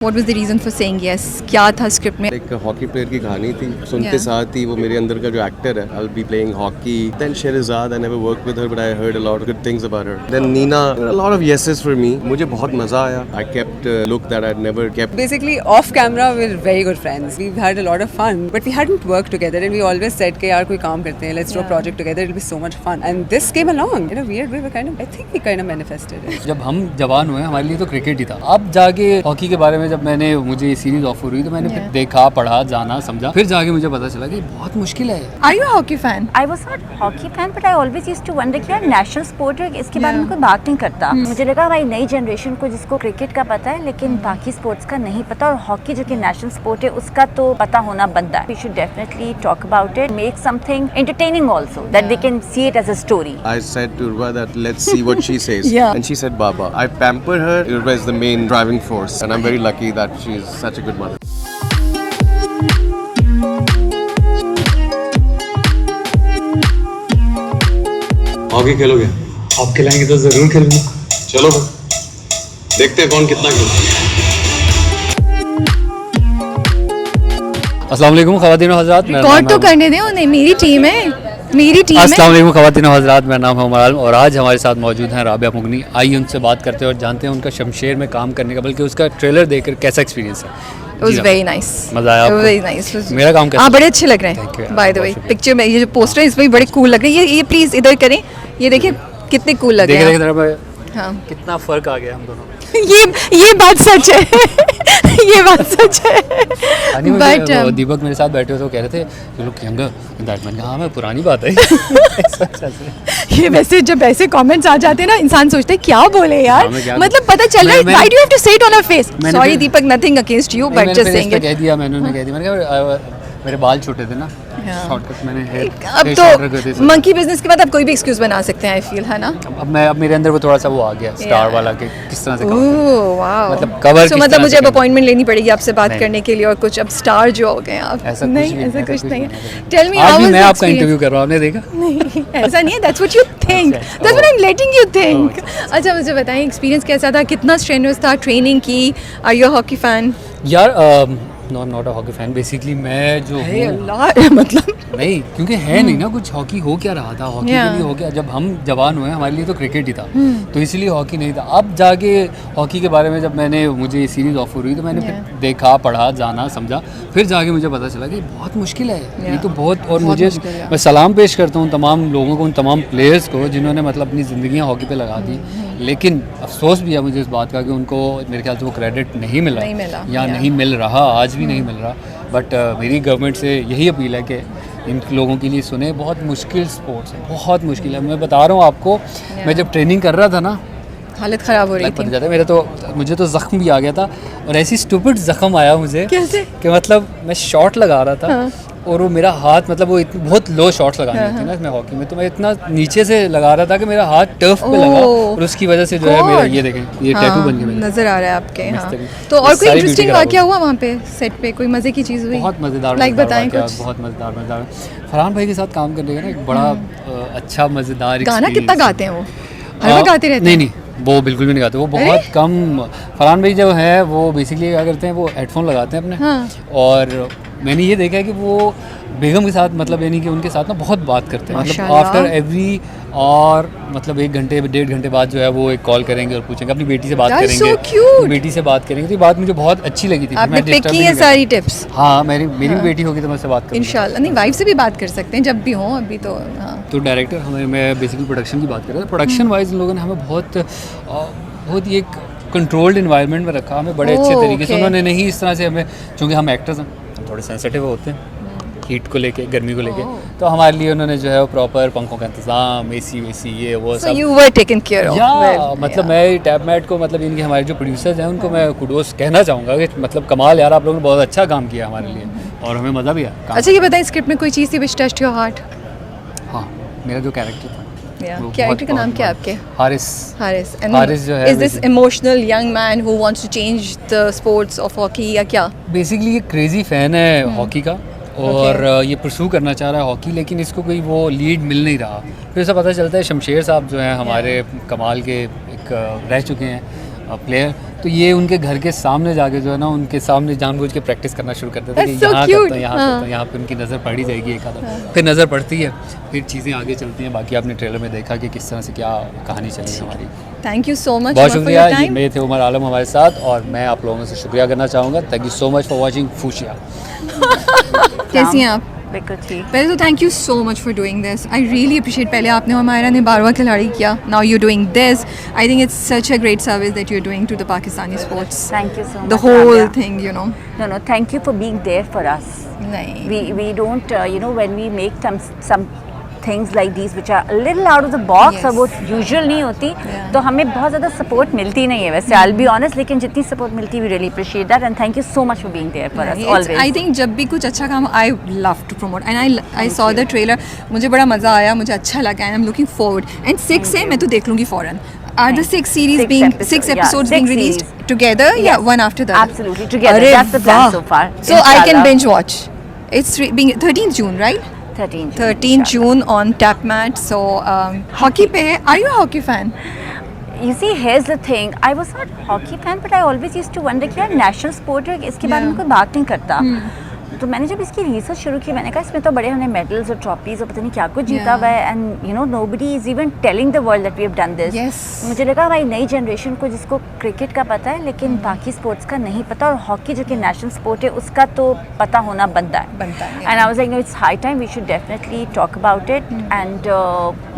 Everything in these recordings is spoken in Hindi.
What was the reason for saying yes? क्या था स्क्रिप्ट में? एक हॉकी प्लेयर की कहानी थी, सुनते साथ ही वो मेरे अंदर का जो एक्टर है, I'll be playing hockey. Then Sherazad, I never worked with her, but I heard a lot of good things about her. Then Nina, a lot of yeses for me. मुझे बहुत मजा आया. I kept a look that I'd never kept. Basically, off camera we're very good friends. We've had a lot of fun, but we hadn't worked together, and we always said कि यार कोई काम करते हैं, let's do a project together. It'll be so much fun. And this came along in a weird way. I think we kind of manifested it. जब हम जवान हुए हमारे लिए तो क्रिकेट ही था. अब जाके हॉकी के बारे में जब मैंने मुझे सीरीज ऑफर हुई तो मैंने फिर देखा, पढ़ा, जाना, समझा, फिर जाके मुझे पता चला कि बहुत मुश्किल है. Are you a hockey fan? I was not hockey fan, but I always used to wonder कि यार नेशनल स्पोर्ट है, इसके बारे में कोई बात नहीं करता. मुझे लगा हमारी नई जनरेशन को जिसको क्रिकेट का पता है लेकिन बाकी स्पोर्ट्स का नहीं पता, और हॉकी जो कि नेशनल स्पोर्ट है उसका तो पता होना बनता है. We should definitely talk about it, make something entertaining also, that they can see it as a story. I said to Urva that let's see what she says. Yeah. And she said Baba. I pamper her. Urva is the main driving force, and I'm very lucky that she's such a good mother. Hockey खेलोगे? आप खिलाएंगे तो जरूर खेलूंगा. चलो देखते हैं कौन कितना खेलता है. अस्सलाम वालेकुम ख़वातीन और हज़रात. रिकॉर्ड तो करने दें उन्हें, मेरी टीम है. अस्सलाम वालेकुम ख़वातीन और हज़रात, मेरा नाम है उमर आलम और आज हमारे साथ मौजूद हैं राबिया मुगनी. आइए उनसे बात करते हैं और जानते हैं उनका शमशेर में काम करने का, बल्कि उसका ट्रेलर देखकर कैसा एक्सपीरियंस है. It was very nice. मजा आया आपको? Very nice. मेरा काम कैसा? हाँ, बड़े अच्छे लग रहे Thank you हैं. यार, By the way, बहुत पिक्चर में ये जो पोस्टर है इसमें भी बड़े कूल लग रहे हैं. ये प्लीज इधर करें, ये देखिए कितने कूल लग रहे हैं. हाँ. कितना फ़र्क आ गया हम दोनों. ये बात सच है. ये बात सच है. बट दीपक मेरे साथ बैठे हुए तो कह रहे थे यू लुक यंगर दैट. मैंने कहा हाँ, मैं पुरानी बात है. ये वैसे जब ऐसे कमेंट्स आ जाते हैं ना, इंसान सोचते हैं क्या बोले यार. मतलब पता चल रहा है. Why do you have to say it on a face? Sorry Deepak, nothing against you, but just saying it. कह दिया मैंने कहा मेरे बाल छोटे थे ना, शॉर्टकट मैंने अब तो मंकी बिजनेस के बाद आप कोई भी एक्सक्यूज बना सकते हैं. आई फील है ना. अब मेरे अंदर वो थोड़ा सा वो आ गया स्टार वाला कि किस तरह से वाओ, मतलब कवर. सो मतलब मुझे अब अपॉइंटमेंट लेनी पड़ेगी आपसे बात करने के लिए, और कुछ अब स्टार जो हो गए आप. ऐसा कुछ नहीं है. टेल मी हाउ मैं आपका इंटरव्यू कर रहा हूं, आपने देखा? नहीं, ऐसा नहीं है. That's what you think, that's what I am letting you think. अच्छा मुझे बताएं एक्सपीरियंस कैसा था, कितना स्ट्रेनुअस था, ट्रेनिंग की. Are you a hockey fan? यार no, I am not a hockey fan. Basically मैं जो मतलब नहीं, क्योंकि है नहीं ना कुछ. हॉकी हो क्या रहा था, हॉकी के लिए हो गया. जब हम जवान हुए हमारे लिए तो क्रिकेट ही था, तो इसलिए हॉकी नहीं था. अब जाके हॉकी के बारे में जब मुझे सीरीज ऑफर हुई तो मैंने फिर देखा, पढ़ा, जाना, समझा, फिर जाके मुझे पता चला कि बहुत मुश्किल है ये तो बहुत. और मुझे मैं सलाम पेश करता हूँ तमाम लोगों को, उन तमाम प्लेयर्स को जिन्होंने मतलब अपनी ज़िंदगियाँ हॉकी पे लगा दी. लेकिन अफसोस भी है मुझे इस बात का कि उनको मेरे ख्याल से वो क्रेडिट नहीं मिला या नहीं मिल रहा, आज भी नहीं मिल रहा. बट मेरी गवर्नमेंट से यही अपील है कि इन लोगों के लिए सुने. बहुत मुश्किल स्पोर्ट्स है, बहुत मुश्किल है. मैं बता रहा हूँ आपको, मैं जब ट्रेनिंग कर रहा था ना, हालत ख़राब हो रही थी. मुझे तो ज़ख्म भी आ गया था, और ऐसी स्टूपिड ज़ख्म आया मुझे कि मतलब मैं शॉट लगा रहा था. हाँ. और वो मेरा हाथ मतलब वो बहुत लो शॉट्स लगाने थे ना इसमें हॉकी में, तो मैं इतना नीचे से लगा रहा था कि मेरा हाथ टर्फ पे लगा, और उसकी वजह से जो है मेरा ये देखें ये टैटू बन गया. नजर आ रहा है आपके. हाँ. तो और कोई इंटरेस्टिंग वाकया हुआ वहाँ पे सेट पे, कोई मजे की चीज़ हुई? बहुत मज़ेदार. लाइक बताएं कुछ. बहुत मज़ेदार. फरहान भाई के साथ काम करने का ना एक बड़ा अच्छा मज़ेदार. गाना कितना गाते हैं वो? हर वक्त गाते रहते हैं? नहीं, वो बिल्कुल भी नहीं गाते. वो बहुत कम. फरहान भाई जो है वो बेसिकली क्या करते हैं, वो हेडफोन लगाते हैं अपने. हाँ. और मैंने ये देखा है कि वो बेगम के साथ मतलब यानी कि उनके साथ ना बहुत बात करते हैं. मतलब आफ्टर एवरी, और मतलब 1 घंटे 1.5 घंटे बाद जो है वो एक कॉल करेंगे और पूछेंगे, अपनी बेटी से बात करेंगे. बेटी से बात करेंगे. तो ये बात मुझे बहुत अच्छी लगी थी. आपने पिक की है सारी टिप्स? हाँ, मेरी भी बेटी होगी तो मैं उससे बात करूँगा इंशाल्लाह. नहीं, वाइफ से भी बात कर सकते हैं जब भी हो. अभी तो हाँ. तो डायरेक्टर हमें, मैं बेसिकली प्रोडक्शन की बात कर रहा था. प्रोडक्शन वाइज लोगों ने हमें बहुत ही एक कंट्रोल्ड इन्वायरमेंट में रखा. हमें बड़े अच्छे तरीके से उन्होंने नहीं इस तरह से हमें, चूँकि हम एक्टर्स हैं, हम थोड़े सेंसिटिव होते हैं हीट को लेके, गर्मी को लेके, तो हमारे लिए उन्होंने जो है वो प्रॉपर पंखों का इंतजाम, एसी वेसी ये वो सब. You were taken care of. या मतलब मैं टैप मैट को मतलब इनके हमारे जो प्रोड्यूसर्स हैं उनको मैं कुडोस कहना चाहूँगा कि मतलब कमाल यार, आप लोगों ने बहुत अच्छा काम किया हमारे लिए और हमें मज़ा भी आया. अच्छा ये बताएं, स्क्रिप्ट में कोई चीज़ थी विच टच्ड योर हार्ट? हाँ, मेरा जो कैरेक्टर था. कैरेक्टर का नाम क्या है आपके? हारिस जो है. Is this emotional young man who wants to change the sports of hockey या क्या? बेसिकली ये क्रेजी फैन है हॉकी का, और ये परसू करना चाह रहा है हॉकी, लेकिन इसको कोई वो लीड मिल नहीं रहा. फिर ऐसा पता चलता है शमशेर साहब जो हैं हमारे कमाल के एक रह चुके हैं प्लेयर, तो ये उनके घर के सामने जाके जो है ना उनके सामने जानबूझ के प्रैक्टिस करना शुरू कर देते हैं कि That's so यहाँ cute. करता हूँ, यहाँ करता हूँ, यहाँ पे उनकी नज़र पड़ी जाएगी एक आधा, फिर नज़र पड़ती है, फिर चीज़ें आगे चलती हैं। बाकी आपने ट्रेलर में देखा कि किस तरह से क्या कहानी चली है हमारी। थैंक यू सो मच बहुत शुक्रिया, ये थे उमर आलम हमारे साथ, और मैं आप लोगों से शुक्रिया करना चाहूँगा। Thank you so much for watching Fuchsia. कैसी हैं आप? बिल्कुल ठीक। पहले तो thank you so much for doing this, I really appreciate. पहले आपने हमारा ने 12वां खिलाड़ी किया, now you doing this. I think it's such a great service that you are doing to the Pakistani sports, Thank you so much. The whole Rabia. Thing, you know. No, thank you for being there for us. नहीं, We don't, when we make some things like these which are a little out of the box Yes. और वो यूजुअल नहीं होती, Yeah. तो हमें बहुत ज़्यादा सपोर्ट मिलती नहीं है वैसे, I'll be honest, लेकिन जितनी सपोर्ट मिलती है we really appreciate that and thank you so much for being there for us always. I think जब भी कुछ अच्छा काम, I love to promote and I saw the trailer, मुझे बड़ा मज़ा आया, मुझे अच्छा लगा and I am looking forward. And 6 है, मैं तो देख लूँगी फ़ौरन। Are the 6 series Six being episodes, 6 yeah, episodes 6 being released series. together? Yes. Yeah, one after the other. Absolutely, together. अरे That's the plan वाह. so far. So I can Inshallah. binge watch. It's being 13th June, right? 13 13 June on TapMat. So hockey पे है. Are you a hockey fan? You see, here's the thing. I was not a hockey fan, but I always used to wonder कि यार नेशनल स्पोर्ट है, इसके बारे में Yeah. कोई बात नहीं करता। तो मैंने जब इसकी रिसर्च शुरू की, मैंने कहा इसमें तो बड़े हमने मेडल्स और ट्रॉफीज और पता नहीं क्या कुछ जीता Yeah. हुआ है, and you know nobody is even telling the world that we have done this. Yes. मुझे लगा भाई नई जनरेशन को जिसको क्रिकेट का पता है लेकिन बाकी स्पोर्ट्स का नहीं पता, और हॉकी जो कि नेशनल स्पोर्ट है उसका तो पता होना बनता है। बनता है, and I was like no, it's high time we should definitely talk about it and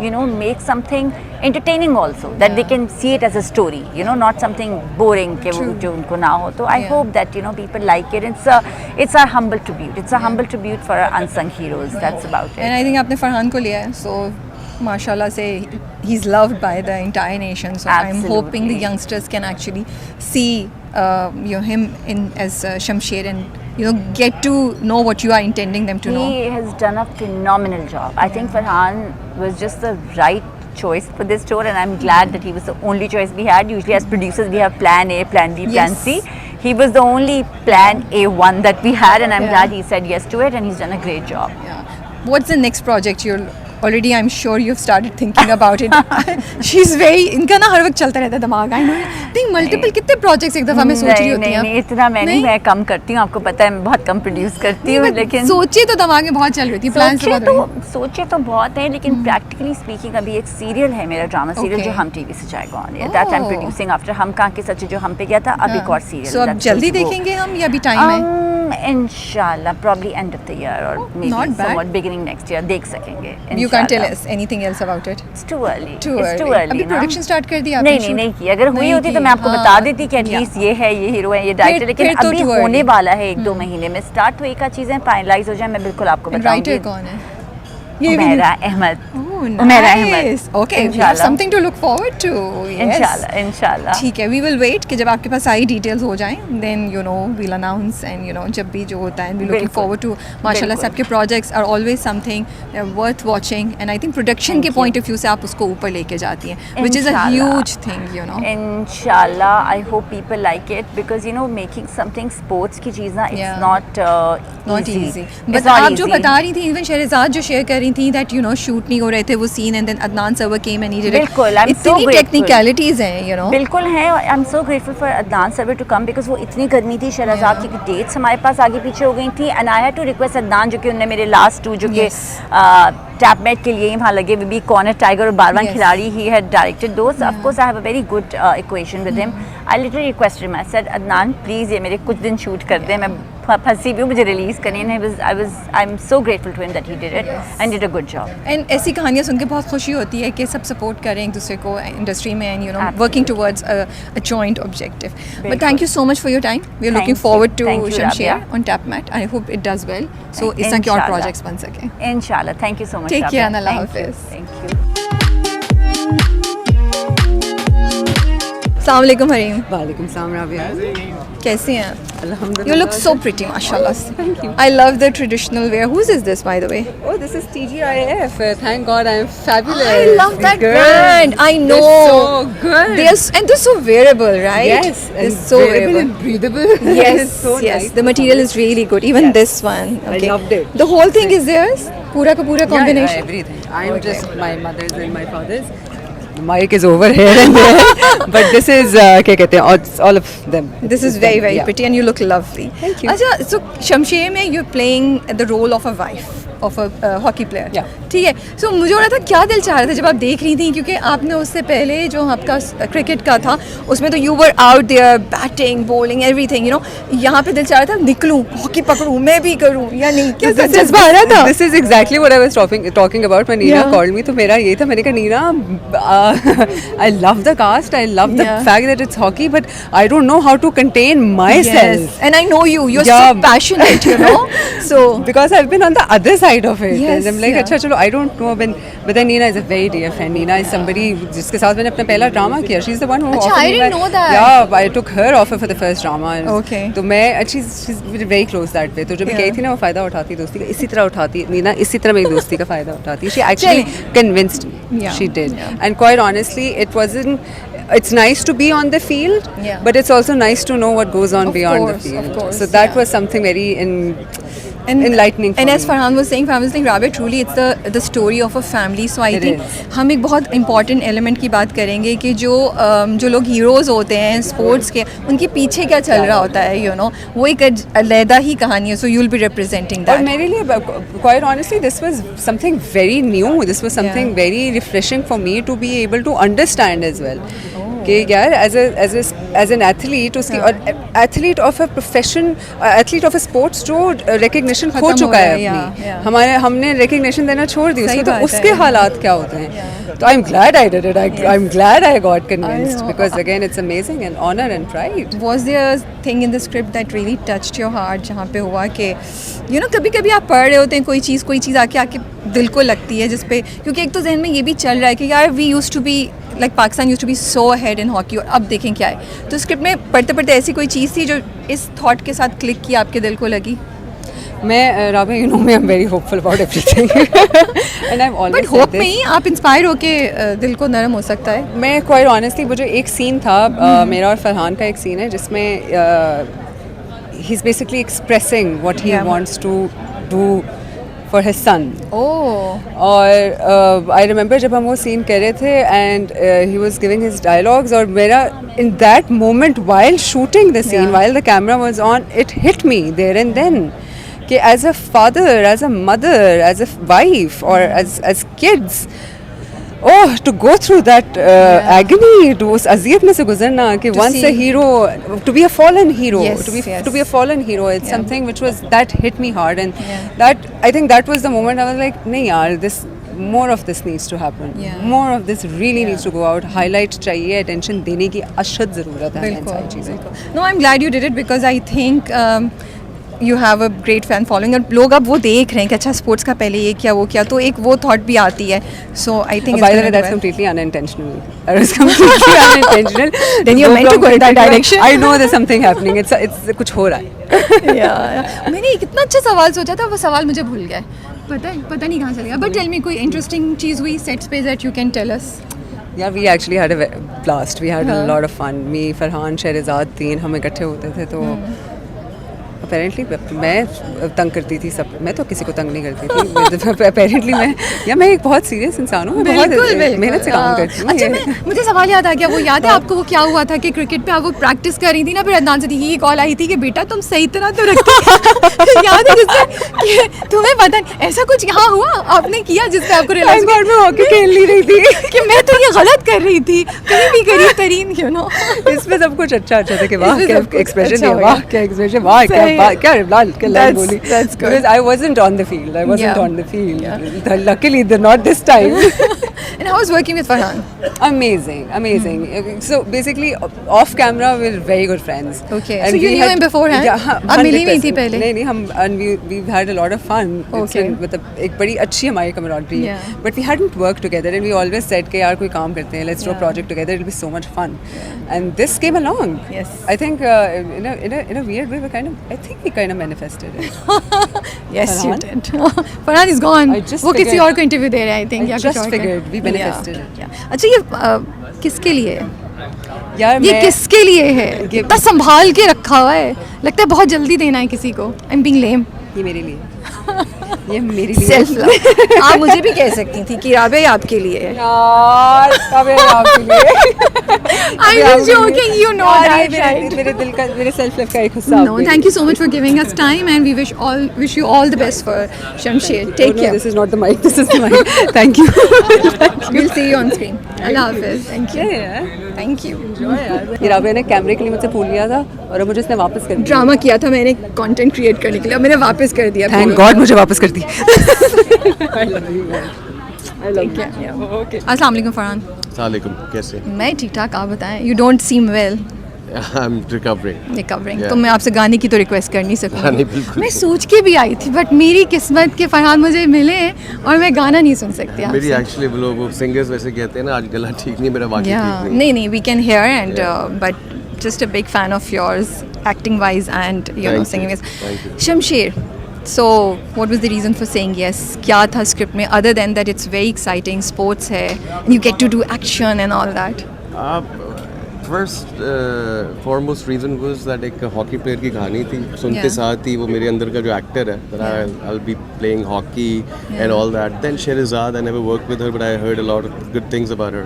you know make something entertaining also, that they can see it as a story, you know, not something boring के वो True. जो उनको ना हो। तो I Yeah. hope that people like it. It's our humble tribute. It's a humble tribute for our unsung heroes. That's about it. And I think आपने फरहान को लिया है, so माशाल्लाह से he's loved by the entire nation. So I'm hoping the Absolutely. youngsters can actually see him as Shamsher and get to know what you are intending them to know. He has done a phenomenal job. I think Farhan was just the right choice for this tour, and I'm glad that he was the only choice we had. Usually as producers we have plan A, plan B, plan Yes. C. He was the only plan A1 that we had, and I'm glad he said yes to it, and he's done a great job. Yeah. What's the next project you'll already I'm sure you've started thinking about it. She's very इनका ना हर वक्त चलता रहता है दिमाग. I know. think multiple कितने projects एक दफा मैं सोच रही होती हूँ. नहीं इतना मैं कम करती हूँ, आपको पता है मैं बहुत कम प्रोड्यूस करती हूँ, लेकिन सोचिए तो दिमाग में बहुत चल रही थी. प्लान्स सोचे तो बहुत है, लेकिन प्रैक्टिकली स्पीकिंग अभी एक सीरियल है मेरा, ड्रामा सीरियल जो हम टीवी से जाएगा on air, that I am producing after हम कहाँ के सच जो हम पे गया था, अब एक और सीरियल. सो अब जल्दी देखेंगे हम या अभी टाइम है? इंशाल्लाह probably end of the year or maybe Not bad. somewhat beginning next year देख सकेंगे. You can't tell us anything else about it. It's too early. Too It's too early. अभी ना? प्रोडक्शन स्टार्ट कर दिया आपने? नहीं की. अगर हुई होती तो मैं आपको बता देती कि एटलीस्ट ये है, ये हीरो है, ये डायरेक्टर, लेकिन अभी होने वाला है 1-2 महीने में स्टार्ट. तो एक आध चीजें फाइनलाइज हो जाए मैं बिल्कुल आपको बताऊंगी. राइटर कौन है? Umaira Ahmed. Umaira Ahmed. Okay, we have something to look forward to. इंशाल्लाह. ठीक है, we will wait कि जब आपके पास सारी डिटेल्स हो जाएं, then we'll announce and जब भी जो होता है we looking forward to. माशाल्लाह से आपके projects are always something worth watching, and I think production के point of view से आप उसको ऊपर लेके जाती हैं, which is a huge thing, Inshallah, I hope people like it because making something sports की चीज़ ना it's not easy. But आप जो बता रही थी, even शहरज़ाद जो शेयर कर रही थी that शूट नहीं हो रहे थे वो scene, and then Adnan Sarwar came and he did it. बिल्कुल, I'm so इतनी टेक्निकलिटीज हैं, बिल्कुल है. I am so grateful for Adnan Sarwar to come because वो इतनी गर्मी थी, शहरज़ाद की डेट्स हमारे पास आगे पीछे हो गई थी, and I had to request Adnan जो कि उन्होंने मेरे लास्ट 2 जो कि टैपमेट के लिए ही वहाँ लगे, भी कॉर्नर टाइगर और बारवां खिलाड़ी, ही हैड डायरेक्टेड दोस्त. Of course I have a very good equation with him. I literally requested him, I said Adnan please ये मेरे कुछ दिन शूट कर दे, मैं फंसी भी हूँ, मुझे रिलीज करनी है. I am so grateful to him that he did it and did a good job. And ऐसी कहानियाँ सुन के बहुत खुशी होती है कि सब सपोर्ट करें एक दूसरे को इंडस्ट्री में, and working towards a joint objective. But thank you so much for your time. We are looking forward to Shamsher on Tapmate. I hope it does well, so इस तरह के और प्रोजेक्ट्स बन सकें. इंशाल्लाह. Thank you so much. Take care. अल्लाह हाफिज़. Thank you. अस्सलाम वालेकुम हरीम. वालेकुम सलाम राबिया. कैसे हैं? Alhamdulillah. You look so pretty, mashallah. Thank you. I love the traditional wear. Whose is this, by the way? Oh, this is TGIF. Thank God, I am fabulous. I love that Girls, brand. I know. They're so good. They're so wearable, right? Yes, they're and so wearable wearable. and breathable. Yes, so yes. nice. The material is really good. Even Yes. this one. Okay. I loved it. The whole thing is theirs. पूरा का पूरा combination. Yeah, everything. I am just my mother's and my father's. Mic is over here and there, but this is क्या कहते हैं, all of them. This is very, very Yeah. pretty and you look lovely. Thank you. अच्छा, so शमशेर में you're playing the role of a wife of a hockey player. Yeah. ठीक है. So मुझे हो रहा था क्या दिल चाह रहा था जब आप देख रही थी, क्योंकि आपने उससे पहले जो आपका क्रिकेट का था उसमें तो you were out there batting, bowling, everything, you know. यहाँ पे दिल चाह रहा था निकलूं, हॉकी पकड़ूं, मैं भी करूं या नहीं, क्या जज्बा आ रहा था? This is exactly what I was talking about when Neena Yeah. called me. तो मेरा ये था, मैंने कहा Neena, I love the cast, I love the Yeah. fact that it's hockey, but I don't know how to contain myself. Yes. And I know you're Yeah. so passionate, you know. So Because I've been on the other side of it. Yes, And I'm like, yeah. अच्छा चलो, I don't know. But then Neena is a very dear friend. Neena is somebody जिसके साथ मैंने अपना पहला ड्रामा किया. She's the one who अच्छा, offered I me didn't know that. Yeah, I took her offer for the first drama. Okay. तो मैं she's very close that way. तो जब Yeah. कही थी ना वो फ़ायदा उठाती दोस्ती का, इसी तरह उठाती नीना, इसी तरह मेरी दोस्ती का फ़ायदा उठाती. She actually convinced me. Yeah. She did. Yeah. And quite honestly, it wasn't. It's nice to be on the field, Yeah. but it's also nice to know what goes on Of beyond course, the field. of course, So that yeah. was something very enlightening for And me. as Farhan was saying, Rabe, truly it's the story of a family. So I It think is. हम एक बहुत important element की बात करेंगे कि जो लोग heroes होते हैं sports के, उनके पीछे क्या चल रहा होता है, you know, वो एक अलग ही कहानी है. So you'll be representing और that. मेरे लिए quite honestly this was something very new. This was something Yeah. very refreshing for me to be able to understand as well. कि यार as an athlete उसकी और athlete of a profession, athlete of a sports जो recognition खो खत्म हो चुका है रहा है, अपनी, yeah. हमने recognition देना छोड़ दी सही उसको, तो बात उसके है. हालात क्या होते हैं. तो I'm glad I did it. I'm glad I got convinced know. because again it's amazing and honor and pride. Was there a thing in the script that really touched your heart जहाँ पे हुआ कि you know कभी-कभी आप पढ़ रहे होते हैं कोई चीज़ आके दिल को लगती है जिस पे, क्योंकि एक तो जहन में ये भी चल रहा है कि यार we used to be like Pakistan used to be so ahead in hockey और अब देखें क्या है. तो स्क्रिप्ट में पढ़ते ऐसी कोई चीज़ थी जो इस थॉट के साथ क्लिक की, आपके दिल को लगी? मैं Rabe, you know me, I'm very hopeful about everything. And I've always but said hope this. में ही आप इंस्पायर होके दिल को नरम हो सकता है. मैं quite honestly, वो जो एक सीन था मेरा और फरहान का एक सीन है जिसमें he's basically expressing what he Yeah. wants to do for his son. ओह और I remember जब हम वो सीन कर रहे थे and he was giving his dialogues और मेरा in that moment while shooting the scene, Yeah. while the camera was on, it hit me there and then कि as a father, as a mother, as a wife or as kids, oh, to go through that agony, to उस अज़ियत में से गुजरना कि To once see- a hero, to be a fallen hero, Yes, to yes. be a fallen hero, it's Yeah. something which was that hit me hard, and Yeah. that I think that was the moment I was like, नहीं यार, this more of this needs to happen, Yeah. more of this really needs to go out, highlight चाहिए, attention देने की अशद ज़रूरत है इन सारी चीज़ों को. No I am glad you did it because I think you have a great fan following और लोग अब वो देख रहे हैं कि अच्छा स्पोर्ट्स का पहले ये किया वो किया, तो एक वो थॉट भी आती है. So I think By the way, that's completely unintentional. That was completely unintentional. Then you're meant to go in that direction. I know there's something happening. It's कुछ हो रहा है. मैंने कितना अच्छा सवाल सोचा था, वो सवाल मुझे भूल गया. पता नहीं कहाँ चल गया. बट टेल मी कोई इंटरेस्टिंग चीज़ हुई सेट्स पे that you can tell us. Yeah, we actually had a blast. We had a lot of fun. Me, Farhan, Sherazad, तीन हम इकट्ठे होते थे तो अपेरेंटली मैं तंग करती थी सब. मैं तो किसी को तंग नहीं करती थी. अपेरेंटली मैं एक बहुत सीरियस इंसान हूँ. मैं बहुत मेहनत से काम करती हूँ. अच्छा, मुझे सवाल याद आ गया. वो याद है आपको वो क्या हुआ था कि क्रिकेट पे आप वो प्रैक्टिस कर रही थी ना, फिर अदनान से ये कॉल आई थी कि बेटा तुम सही तरह तो रखती याद है जिससे कि तुम्हें पता नहीं ऐसा कुछ यहाँ हुआ आपने किया जिससे आपको रियलाइज में हॉकी खेल नहीं रही थी कि मैं तो ये गलत कर रही थी, कहीं भी करीब तरीन, यू नो. इसमें सब कुछ अच्छा था कि वाह इसमें क्या सब कुछ एक्सप्रेशन अच्छा दिया, हो वाह गया. क्या एक्सप्रेशन, वाह क्या सही है. वाह क्या लाल क्या लाल That's- बोली. that's good. Because I wasn't on the field. I wasn't Yeah. on the field. Luckily, they're not this time. And how was working with Farhan? Amazing. So basically, off camera we're very good friends. Okay. So you knew him beforehand? Yeah, आप मिली हुई थी पहले? नहीं हम and we've had a lot of fun. Okay. एक बड़ी अच्छी हमारी camaraderie है. Yeah. But we hadn't worked together and we always said कि यार कोई काम करते हैं. Let's do a project together. It'll be so much fun. And this came along. Yes. I think in a weird way I think we kind of manifested it. Yes, you Farhan? did. Farhan is gone. I just वो किसी figured- और को इंटरव्यू दे रहे हैं, I think. I या just कुछ और का. figured we manifested Yeah. it. Yeah. अच्छा ये किसके लिए है? यार ये मैं किसके लिए है? ये- इतना संभाल के रखा हुआ है, लगता है बहुत जल्दी देना है किसी को. I'm being lame. ये मेरे लिए ये मेरे लिए सेल्फ लव आप मुझे भी कह सकती थी कि राबे आपके लिए है। यार कब है आपके लिए I was joking, you know यार, that, ये right? मेरे दिल का, मेरे सेल्फ लव का एक हिस्सा No, thank you so much for giving us time, and we wish you all the best for Shamsher. Take care. This is not the mic, this is the mic. Thank you. We'll see you on screen. Allah Hafiz. Thank you. Thank you. ये राबिया ने कैमरे के लिए मुझसे पूछ लिया था और अब मुझे इसने वापस कर दिया। ड्रामा किया था मैंने कंटेंट क्रिएट करने के लिए, अब मैंने वापस कर दिया। थैंक गॉड मुझे वापस कर दी। अस्सलाम वालेकुम फरहान। सलाम कैसे? मैं ठीक ठाक, आप बताएं। You don't seem well. I am recovering. Recovering. तो मैं आपसे गाने की तो रिक्वेस्ट कर नहीं हाँ, नहीं, सकूँ। बिल्कुल। मैं सोच के भी आई थी, बट मेरी किस्मत के फरहान मुझे मिले और मैं गाना नहीं सुन सकती मेरी आपसे। एक्चुअली वो सिंगर्स वैसे कहते हैं ना, आज गला ठीक नहीं मेरा, बाकी Yeah, ठीक नहीं। नहीं, we can hear and but just a big fan of yours, acting wise and you know Thank singing you. wise. Thank you. Shamsher, so what was the reason for saying yes? क्या था स्क्रिप्ट में other than that it's very exciting, sports है, and you get to do action and all that. First foremost reason was that एक हॉकी प्लेयर की कहानी थी, सुनते Yeah. साथ ही वो मेरे अंदर का जो एक्टर है, that I'll be playing hockey and all that. Then Sherazad, I never worked with her, but I heard a lot of good things about her.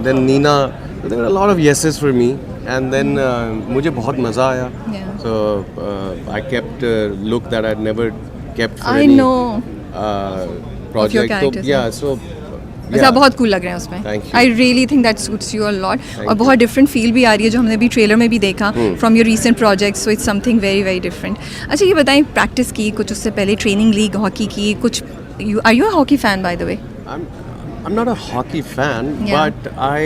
Then Nina, there were a lot of yeses for me, and then मुझे बहुत मज़ा आया. Yeah. So I kept look that I'd never kept for I any know. project. So characters, yeah, so वैसे आप बहुत कूल लग रहे हैं उसमें। Thank you. I really think that suits you a lot और you. बहुत डिफरेंट फील भी आ रही है जो हमने अभी ट्रेलर में भी देखा from your recent project, so it's something very very different. अच्छा ये बताएं, प्रैक्टिस की कुछ, उससे पहले ट्रेनिंग ली हॉकी की कुछ? Are you a hockey fan by the way? I'm not a hockey fan, Yeah. but I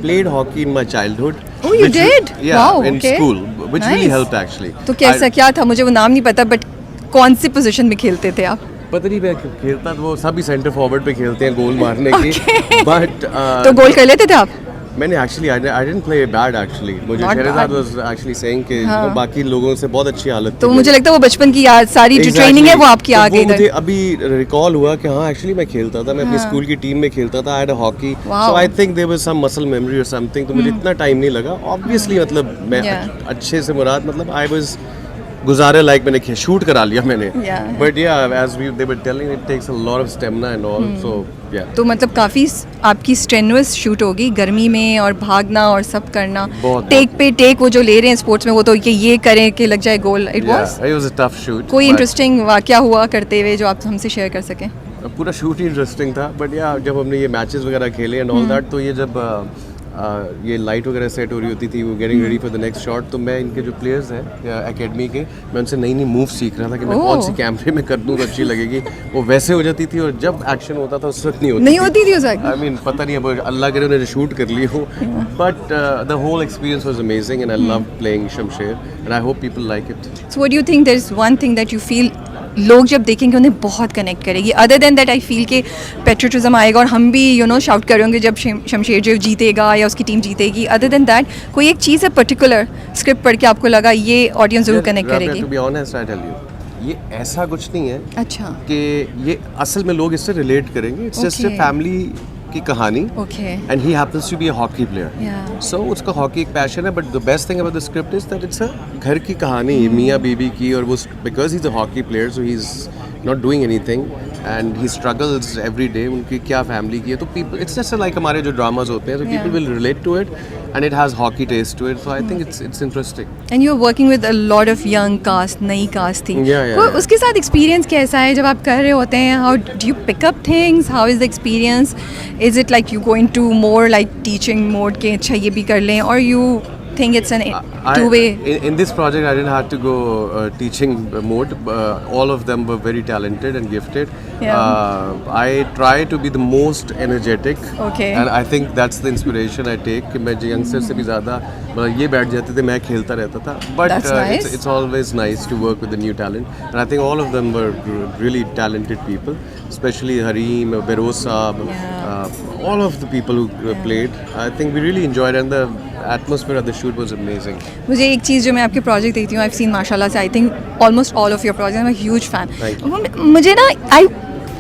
played hockey in my childhood. Oh, you which- did? Yeah, Wow, in okay. school, which really Nice. helped actually. तो कैसा I- क्या था, मुझे वो नाम नहीं पता, बट कौन सी पोजीशन में खेलते थे आप? पता नहीं मैं खेलता तो वो सभी सेंटर फॉरवर्ड पे खेलते हैं गोल मारने की, बट तो गोल कर लेते थे आप? मैंने actually I didn't play bad actually. मुझे Not Sherzad bad. Was actually saying कि you know, बाकी लोगों से बहुत अच्छी हालत तो थी मुझे मेरी। लगता है वो बचपन की याद सारी जो Exactly. ट्रेनिंग है वो आपकी तो आ गई मुझे इधर। अभी रिकॉल हुआ कि हाँ एक्चुअली मैं खेलता था, मैं अपनी स्कूल की टीम में खेलता था, I had a hockey, Wow. So I think there was some muscle memory और समथिंग, तो मुझे इतना टाइम नहीं लगा ऑब्वियसली, मतलब मैं Yeah. अच्छे से मुराद मतलब आई वाज गुजारे लाइक मैंने शूट करा लिया मैंने, Yeah. But ya as we they were telling it takes a lot of stamina and all, so ya तो मतलब काफ़ी आपकी स्ट्रेनुअस शूट होगी गर्मी में और भागना और सब करना, बहुत। टेक पे टेक वो जो ले रहे हैं स्पोर्ट्स में, वो तो ये करें कि लग जाए goal. It was it was a tough shoot. कोई इंटरेस्टिंग वाकया हुआ करते हुए जो आप हमसे शेयर कर सकें? पूरा शूट ही इंटरेस्टिंग था, बट या जब हमने ये मैचेस वगैरह खेले एंड ऑल दैट, तो ये जब ये लाइट वगैरह सेट हो रही होती थी, वो getting ready for the next shot, तो मैं इनके जो प्लेयर्स हैं एकेडमी के, मैं उनसे नई नई मूव सीख रहा था कि मैं Oh. कौन सी कैमरे में कर दूँ तो अच्छी लगेगी, वो वैसे हो जाती थी, और जब एक्शन होता था उस वक्त नहीं होती थी उस वक्त? आई मीन पता नहीं, अब अल्लाह करे उन्होंने शूट कर ली हो, but the whole experience was amazing and I love playing Shamsher and I hope people like it. So what do you think there is one thing that you feel लोग जब देखेंगे उन्हें बहुत कनेक्ट करेगी, other than that I feel के पेट्रियटिज्म आएगा और हम भी यू नो शाउट करेंगे जब शमशेर जो जीतेगा या उसकी टीम जीतेगी, अदर देन दैट कोई एक चीज़ है पर्टिकुलर स्क्रिप्ट पढ़ के आपको लगा ये ऑडियंस ज़रूर कनेक्ट करेगी? To be honest I tell you, ये ऐसा कुछ नहीं है अच्छा, कि ये असल में लोग इससे रिलेट करेंगे, it's just a Okay. Family की कहानी, okay, and he happens to be a hockey player, Yeah. So उसका हॉकी एक पैशन है, but the best thing about the script is that it's a घर की कहानी, मियाँ बीबी की, और वो because he is a hockey player so he is not doing anything and he struggles every day, उनकी क्या फैमिली की है, तो पीपल इट्स जस्ट लाइक हमारे जो ड्रामाज होते हैं, so people will relate to it and it has hockey taste to it, so I think it's interesting. And you are working with a lot of young cast, नई कास्ट थी। Yeah. उसके साथ एक्सपीरियंस कैसा है जब आप कर रहे होते हैं? How do you pick up things? How is the experience? Is it like you going to more like teaching mode के अच्छा ये भी कर लें, और you think it's an two-way? In this project, I didn't have to go teaching mode. All of them were very talented and gifted. Yeah. I try to be the most energetic. Okay. And I think that's the inspiration I take. कि मैं youngster से भी ज़्यादा मतलब ये बैठ जाते थे, मैं खेलता रहता था. But That's nice. it's always nice to work with the new talent. And I think all of them were really talented people. Especially Hareem, Beroz Saab, all of the people who played. I think we really enjoyed it, and the atmosphere of the shoot was amazing. मुझे एक चीज़ जो मैं आपके प्रोजेक्ट देखती हूँ, आई हैव सीन माशाल्लाह से I think almost all of your project, I am a huge fan. मुझे ना आई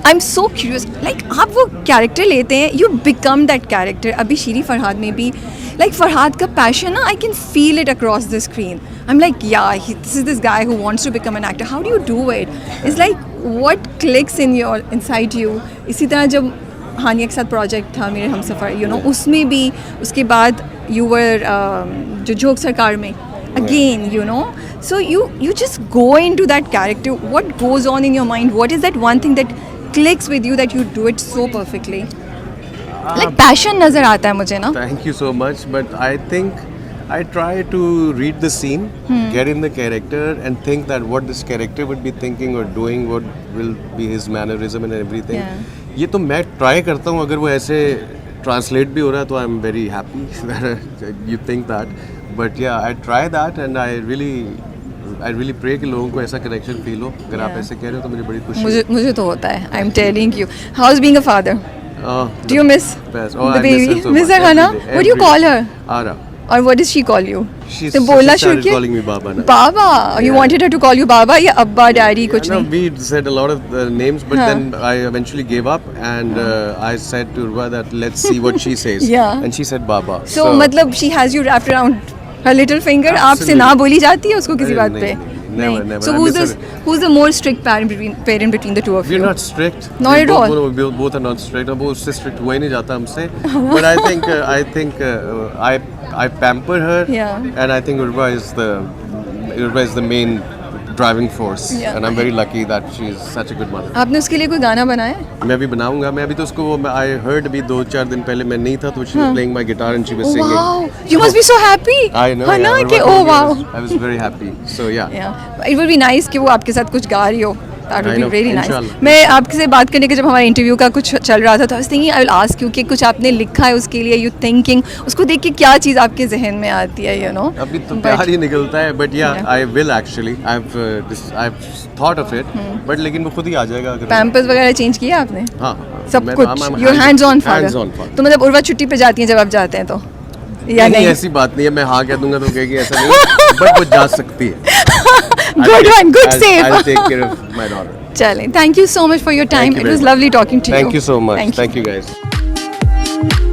एम सो क्यूरियस, लाइक आप वो कैरेक्टर लेते हैं, यू बिकम दैट कैरेक्टर। अभी शीरी फरहाद में भी like Farhad ka passion na, I can feel it across the screen. I'm like, yeah, this is this guy who wants to become an actor. How do you do it? It's like what clicks inside you. इसी तरह जब हानिया के साथ प्रोजेक्ट था मेरे हमसफ़र, you know, उसमें भी उसके बाद you were जो जोक सरकार में again, you know, so you just go into that character. What goes on in your mind? What is that one thing that clicks with you that you do it so perfectly? Like passion नज़र आता है मुझे ना. Thank you so much, but I think I try to read the scene, get in the character and think that what this character would be thinking or doing, what will be his mannerism and everything. Yeah. ये तो मैं try करता हूँ, अगर वो ऐसे translate भी हो रहा है तो I'm very happy that you think that. But yeah, I try that and I really pray कि लोगों को ऐसा connection feel हो. अगर आप ऐसे कह रहे हो तो मुझे बड़ी खुशी है. मुझे तो होता है. I'm telling you. How's being a father? Do you miss best. the I baby? miss her so Miss much. her, Hana? Every day, What do you every call day. her? Ara. Or what does she call you? She तो बोलना शुरू started किया? calling me Baba now. Baba. You Yeah. wanted her to call you Baba या अब्बा डैडी कुछ No, नहीं? we said a lot of names, but Huh. then I eventually gave up and I said to Urva that let's see what she says. Yeah. And she said Baba. So मतलब she has you wrapped around her little finger. आपसे ना बोली जाती है उसको किसी अरे बात नहीं, पे? नहीं, never, never. So I who's miss who's the more strict parent between the two of We're you? not strict. Not We at both, all. We both are not strict. अब वो उससे strict हुआ ही नहीं जाता हमसे. But I think I pamper her. Yeah. And I think Urva is the main driving force. Yeah. And I'm very lucky that she is such a good mother. आपने उसके लिए कोई गाना बनाया? मैं भी बनाऊंगा. मैं अभी तो उसको I heard अभी 2-4 दिन पहले मैं नहीं था तो she was playing my guitar and she was Oh singing. wow! You must be so happy. I know. है ना yeah, कि Urva oh told me wow. I was very happy. So yeah. Yeah, it would be nice कि वो आपके साथ कुछ गा रही हो. That would I be know, really nice. inshallah. मैं आपसे बात करने के जब हमारे इंटरव्यू का कुछ चल रहा था तो I was thinking I will ask you कि कुछ आपने लिखा है उसके लिए, you thinking, उसको देख के क्या चीज़ आपके जहन में आती है, you know? अभी तो But- प्यार ही निकलता है. But yeah, Yeah. I will actually. I've thought of it. But लेकिन वो खुद ही आ जाएगा अगर. पैम्पर्स वगैरह चेंज किया आपने? हाँ. सब मैं- कुछ. I'm You're hands on father. Hands on father. तो मतलब उर्वा छुट्टी पे जाती हैं जब आप जाते हैं तो? या नहीं नहीं? ऐसी बात नहीं है. मैं हाँ कह दूंगा तो कहेगी ऐसा नहीं. But वो जा सकती है. Good one, good save. I'll take care of my daughter. चलें. Thank you so much for your time. you It very was much. lovely talking to you. Thank you so much. Thank you. Thank you guys.